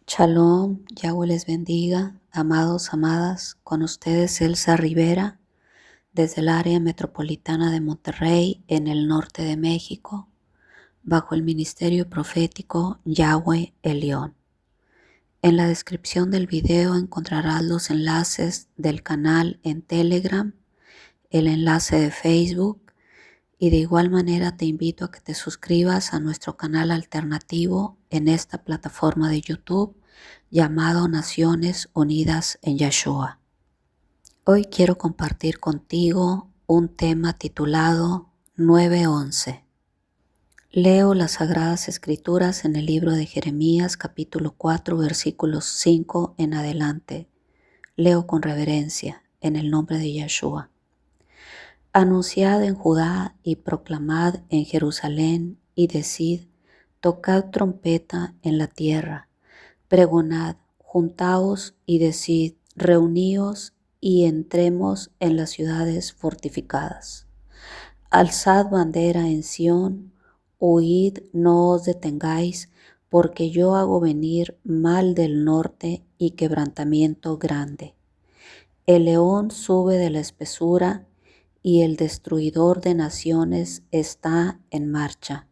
Shalom, Yahweh les bendiga, amados, amadas, con ustedes Elsa Rivera, desde el área metropolitana de Monterrey, en el norte de México, bajo el ministerio profético Yahweh Elión. En la descripción del video encontrarás los enlaces del canal en Telegram, el enlace de Facebook, y de igual manera te invito a que te suscribas a nuestro canal alternativo en esta plataforma de YouTube llamado Naciones Unidas en Yahshua. Hoy quiero compartir contigo un tema titulado 9:11. Leo las Sagradas Escrituras en el libro de Jeremías capítulo 4 versículos 5 en adelante. Leo con reverencia en el nombre de Yahshua. Anunciad en Judá y proclamad en Jerusalén y decid, tocad trompeta en la tierra, pregonad, juntaos y decid, reuníos y entremos en las ciudades fortificadas. Alzad bandera en Sión, huid, no os detengáis, porque yo hago venir mal del norte y quebrantamiento grande. El león sube de la espesura y el destruidor de naciones está en marcha,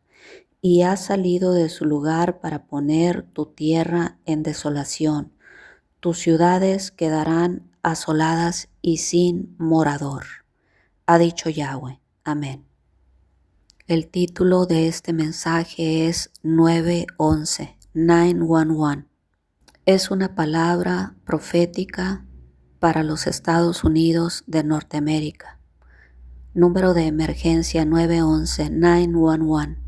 y ha salido de su lugar para poner tu tierra en desolación. Tus ciudades quedarán asoladas y sin morador. Ha dicho Yahweh. Amén. El título de este mensaje es 9:11, 911. Es una palabra profética para los Estados Unidos de Norteamérica. Número de emergencia 911, 911.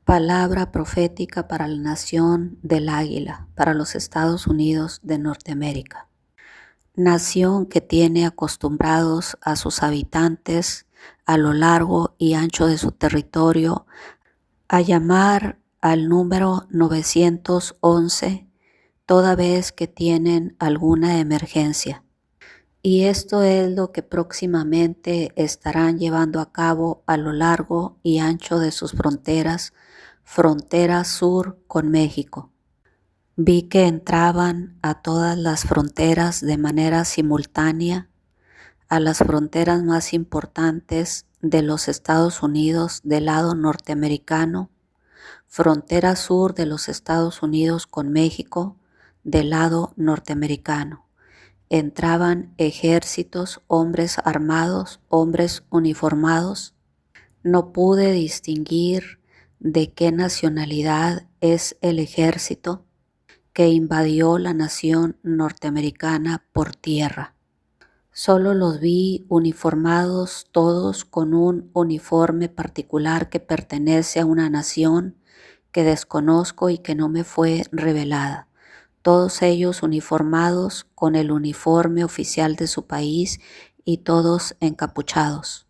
Palabra profética para la nación del águila, para los Estados Unidos de Norteamérica. Nación que tiene acostumbrados a sus habitantes a lo largo y ancho de su territorio a llamar al número 911 toda vez que tienen alguna emergencia. Y esto es lo que próximamente estarán llevando a cabo a lo largo y ancho de sus fronteras, frontera sur con México. Vi que entraban a todas las fronteras de manera simultánea, a las fronteras más importantes de los Estados Unidos del lado norteamericano, frontera sur de los Estados Unidos con México del lado norteamericano. Entraban ejércitos, hombres armados, hombres uniformados. No pude distinguir de qué nacionalidad es el ejército que invadió la nación norteamericana por tierra. Solo los vi uniformados, todos con un uniforme particular que pertenece a una nación que desconozco y que no me fue revelada. Todos ellos uniformados con el uniforme oficial de su país y todos encapuchados.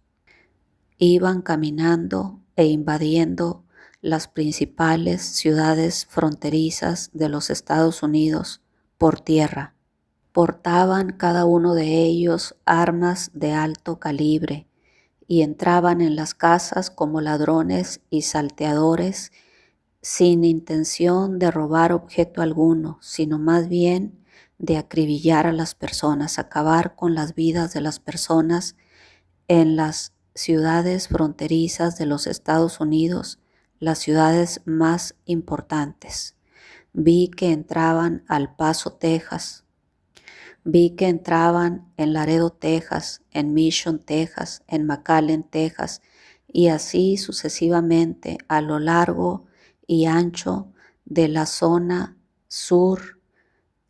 Iban caminando e invadiendo las principales ciudades fronterizas de los Estados Unidos por tierra. Portaban cada uno de ellos armas de alto calibre y entraban en las casas como ladrones y salteadores sin intención de robar objeto alguno, sino más bien de acribillar a las personas, acabar con las vidas de las personas en las ciudades fronterizas de los Estados Unidos, las ciudades más importantes. Vi que entraban al Paso, Texas. Vi que entraban en Laredo, Texas, en Mission, Texas, en McAllen, Texas, y así sucesivamente a lo largo y ancho de la zona sur,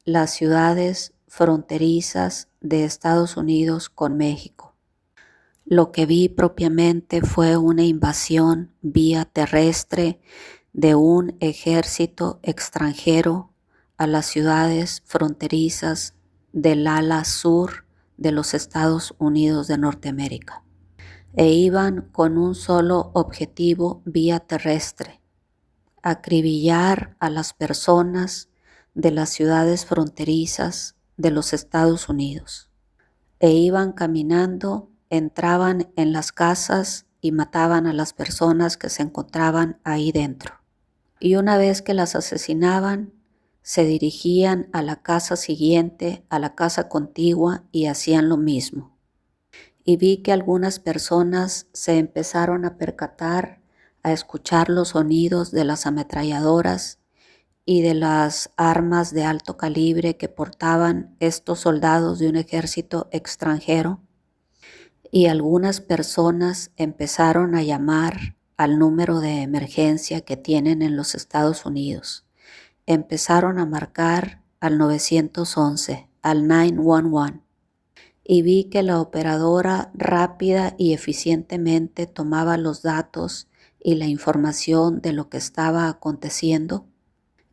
las ciudades fronterizas de Estados Unidos con México. Lo que vi propiamente fue una invasión vía terrestre de un ejército extranjero a las ciudades fronterizas del ala sur de los Estados Unidos de Norteamérica. E iban con un solo objetivo vía terrestre: acribillar a las personas de las ciudades fronterizas de los Estados Unidos. E iban caminando, entraban en las casas y mataban a las personas que se encontraban ahí dentro. Y una vez que las asesinaban, se dirigían a la casa siguiente, a la casa contigua y hacían lo mismo. Y vi que algunas personas se empezaron a percatar, a escuchar los sonidos de las ametralladoras y de las armas de alto calibre que portaban estos soldados de un ejército extranjero, y algunas personas empezaron a llamar al número de emergencia que tienen en los Estados Unidos. Empezaron a marcar al 911, al 911, y vi que la operadora rápida y eficientemente tomaba los datos y la información de lo que estaba aconteciendo,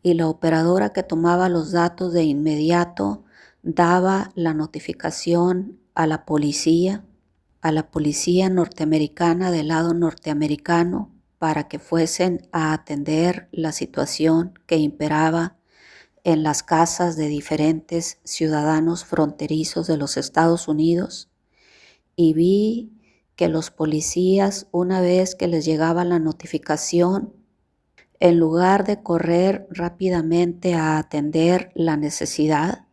y la operadora que tomaba los datos de inmediato daba la notificación a la policía norteamericana del lado norteamericano para que fuesen a atender la situación que imperaba en las casas de diferentes ciudadanos fronterizos de los Estados Unidos. Y vi que los policías, una vez que les llegaba la notificación, en lugar de correr rápidamente a atender la necesidad,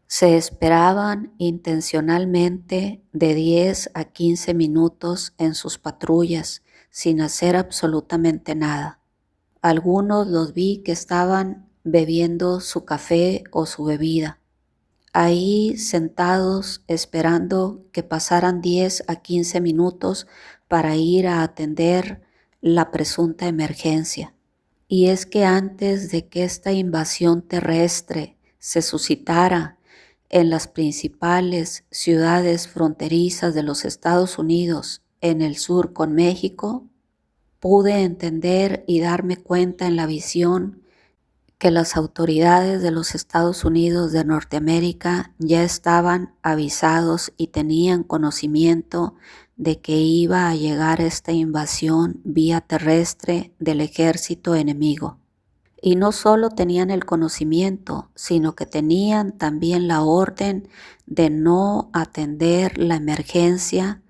se esperaban intencionalmente de 10 a 15 minutos en sus patrullas sin hacer absolutamente nada. Algunos los vi que estaban bebiendo su café o su bebida, ahí sentados esperando que pasaran 10 a 15 minutos para ir a atender la presunta emergencia. Y es que antes de que esta invasión terrestre se suscitara en las principales ciudades fronterizas de los Estados Unidos en el sur con México, pude entender y darme cuenta en la visión que las autoridades de los Estados Unidos de Norteamérica ya estaban avisados y tenían conocimiento de que iba a llegar esta invasión vía terrestre del ejército enemigo. Y no solo tenían el conocimiento, sino que tenían también la orden de no atender la emergencia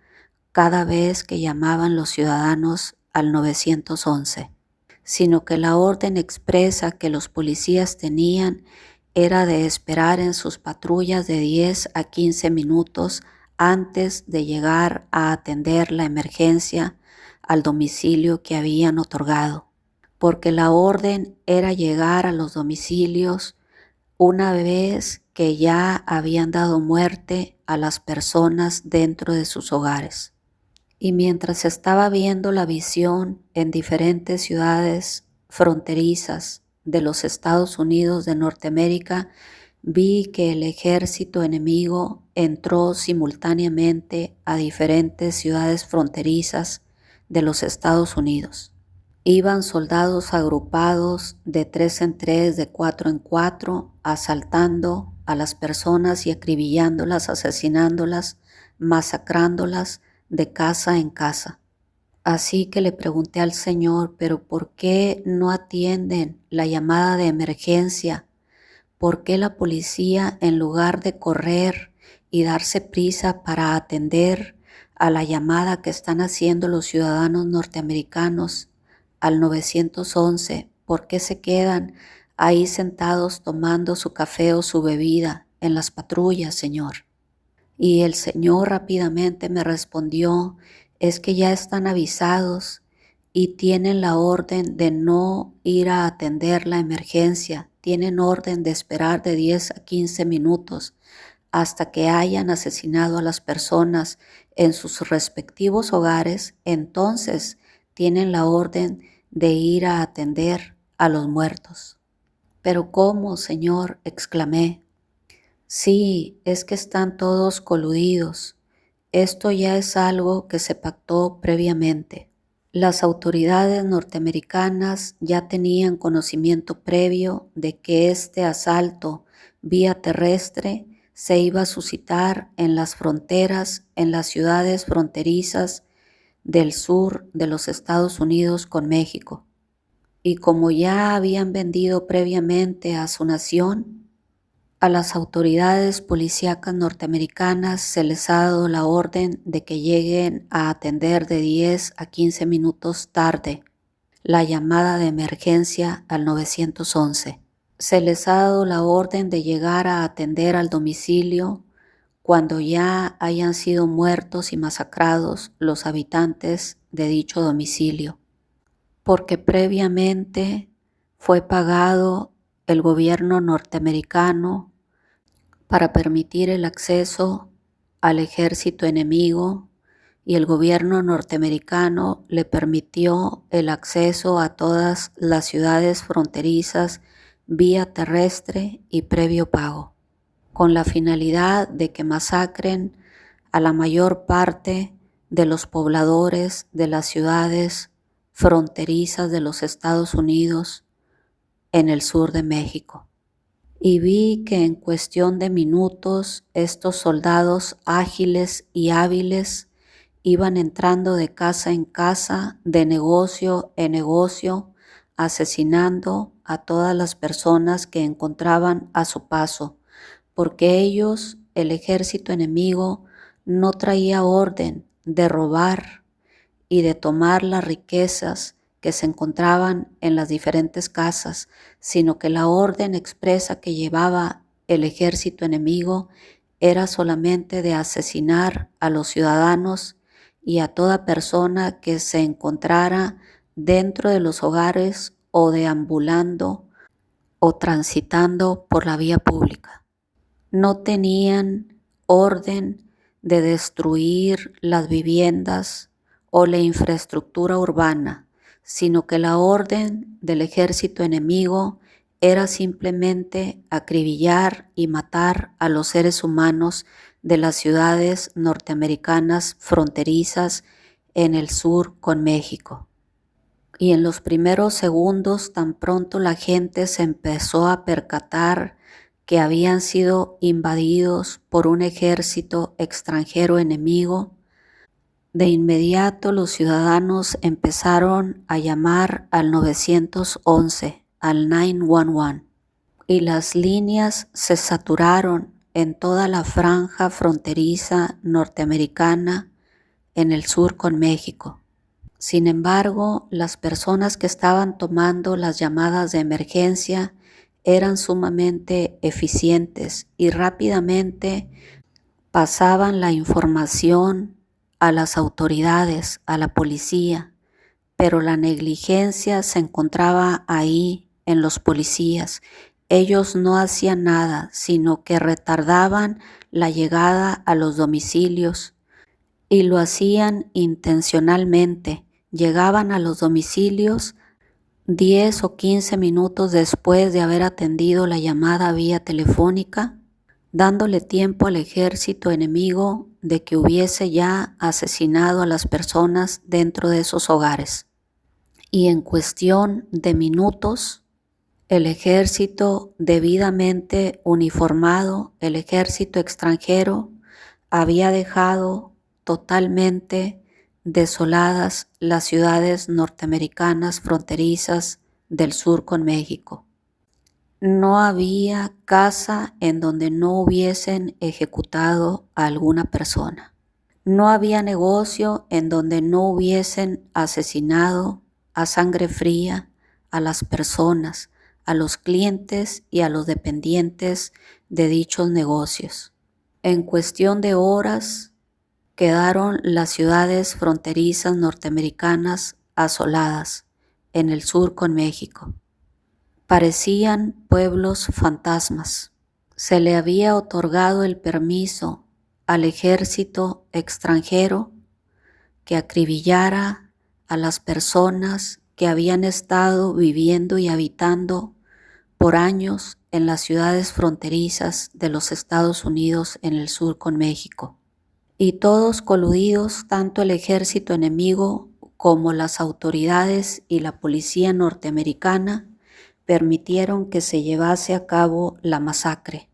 cada vez que llamaban los ciudadanos al 911, sino que la orden expresa que los policías tenían era de esperar en sus patrullas de 10 a 15 minutos antes de llegar a atender la emergencia al domicilio que habían otorgado, porque la orden era llegar a los domicilios una vez que ya habían dado muerte a las personas dentro de sus hogares. Y mientras estaba viendo la visión en diferentes ciudades fronterizas de los Estados Unidos de Norteamérica, vi que el ejército enemigo entró simultáneamente a diferentes ciudades fronterizas de los Estados Unidos. Iban soldados agrupados de 3 en 3, de 4 en 4, asaltando a las personas y acribillándolas, asesinándolas, masacrándolas de casa en casa. Así que le pregunté al Señor, ¿pero por qué no atienden la llamada de emergencia? ¿Por qué la policía, en lugar de correr y darse prisa para atender a la llamada que están haciendo los ciudadanos norteamericanos al 911, por qué se quedan ahí sentados tomando su café o su bebida en las patrullas, Señor? Y el Señor rápidamente me respondió, es que ya están avisados y tienen la orden de no ir a atender la emergencia. Tienen orden de esperar de 10 a 15 minutos hasta que hayan asesinado a las personas en sus respectivos hogares. Entonces tienen la orden de ir a atender a los muertos. ¿Pero cómo, Señor?, exclamé. Sí, es que están todos coludidos. Esto ya es algo que se pactó previamente. Las autoridades norteamericanas ya tenían conocimiento previo de que este asalto vía terrestre se iba a suscitar en las fronteras, en las ciudades fronterizas del sur de los Estados Unidos con México. Y como ya habían vendido previamente a su nación, a las autoridades policíacas norteamericanas se les ha dado la orden de que lleguen a atender de 10 a 15 minutos tarde la llamada de emergencia al 911. Se les ha dado la orden de llegar a atender al domicilio cuando ya hayan sido muertos y masacrados los habitantes de dicho domicilio, porque previamente fue pagado el gobierno norteamericano para permitir el acceso al ejército enemigo, y el gobierno norteamericano le permitió el acceso a todas las ciudades fronterizas vía terrestre y previo pago, con la finalidad de que masacren a la mayor parte de los pobladores de las ciudades fronterizas de los Estados Unidos en el sur de México. Y vi que en cuestión de minutos estos soldados ágiles y hábiles iban entrando de casa en casa, de negocio en negocio, asesinando a todas las personas que encontraban a su paso, porque ellos, el ejército enemigo, no traía orden de robar y de tomar las riquezas que se encontraban en las diferentes casas, sino que la orden expresa que llevaba el ejército enemigo era solamente de asesinar a los ciudadanos y a toda persona que se encontrara dentro de los hogares o deambulando o transitando por la vía pública. No tenían orden de destruir las viviendas o la infraestructura urbana, sino que la orden del ejército enemigo era simplemente acribillar y matar a los seres humanos de las ciudades norteamericanas fronterizas en el sur con México. Y en los primeros segundos, tan pronto la gente se empezó a percatar que habían sido invadidos por un ejército extranjero enemigo, de inmediato los ciudadanos empezaron a llamar al 911, al 911, y las líneas se saturaron en toda la franja fronteriza norteamericana en el sur con México. Sin embargo, las personas que estaban tomando las llamadas de emergencia eran sumamente eficientes y rápidamente pasaban la información a las autoridades, a la policía, pero la negligencia se encontraba ahí en los policías. Ellos no hacían nada, sino que retardaban la llegada a los domicilios y lo hacían intencionalmente. Llegaban a los domicilios 10 o 15 minutos después de haber atendido la llamada vía telefónica, dándole tiempo al ejército enemigo de que hubiese ya asesinado a las personas dentro de esos hogares. Y en cuestión de minutos, el ejército debidamente uniformado, el ejército extranjero, había dejado totalmente desoladas las ciudades norteamericanas fronterizas del sur con México. No había casa en donde no hubiesen ejecutado a alguna persona. No había negocio en donde no hubiesen asesinado a sangre fría a las personas, a los clientes y a los dependientes de dichos negocios. En cuestión de horas, quedaron las ciudades fronterizas norteamericanas asoladas en el sur con México. Parecían pueblos fantasmas. Se le había otorgado el permiso al ejército extranjero que acribillara a las personas que habían estado viviendo y habitando por años en las ciudades fronterizas de los Estados Unidos en el sur con México. Y todos coludidos, tanto el ejército enemigo como las autoridades y la policía norteamericana, permitieron que se llevase a cabo la masacre.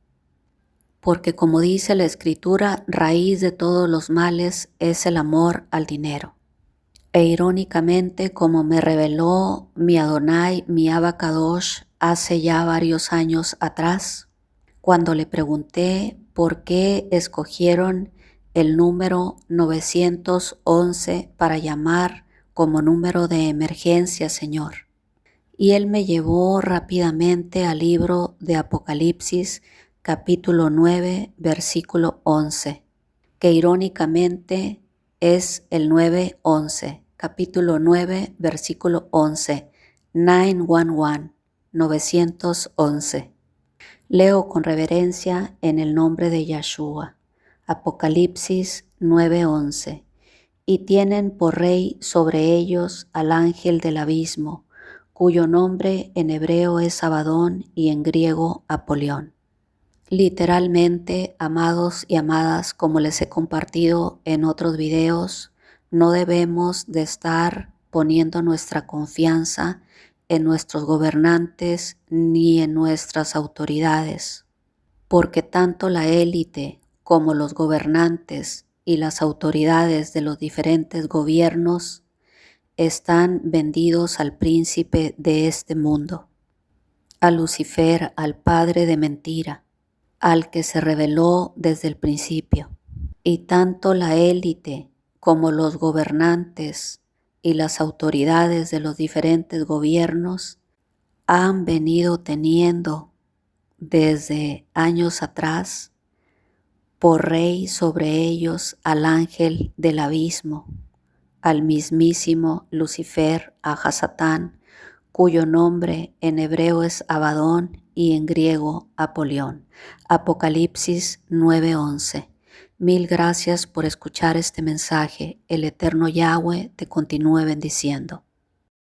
Porque como dice la Escritura, raíz de todos los males es el amor al dinero. E irónicamente, como me reveló mi Adonai, mi Abacadosh, hace ya varios años atrás, cuando le pregunté por qué escogieron el número 911 para llamar como número de emergencia, Señor. Y él me llevó rápidamente al libro de Apocalipsis, capítulo 9, versículo 11, que irónicamente es el 9:11, capítulo 9, versículo 11, 911, 911. Leo con reverencia en el nombre de Yahshua. Apocalipsis 9:11. Y tienen por rey sobre ellos al ángel del abismo, cuyo nombre en hebreo es Abadón y en griego Apolión. Literalmente, amados y amadas, como les he compartido en otros videos, no debemos de estar poniendo nuestra confianza en nuestros gobernantes ni en nuestras autoridades, porque tanto la élite como los gobernantes y las autoridades de los diferentes gobiernos están vendidos al príncipe de este mundo, a Lucifer, al padre de mentira, al que se reveló desde el principio. Y tanto la élite como los gobernantes y las autoridades de los diferentes gobiernos han venido teniendo desde años atrás por rey sobre ellos al ángel del abismo, al mismísimo Lucifer, a Satán, cuyo nombre en hebreo es Abadón y en griego Apolión. Apocalipsis 9:11. Mil gracias por escuchar este mensaje. El eterno Yahweh te continúe bendiciendo.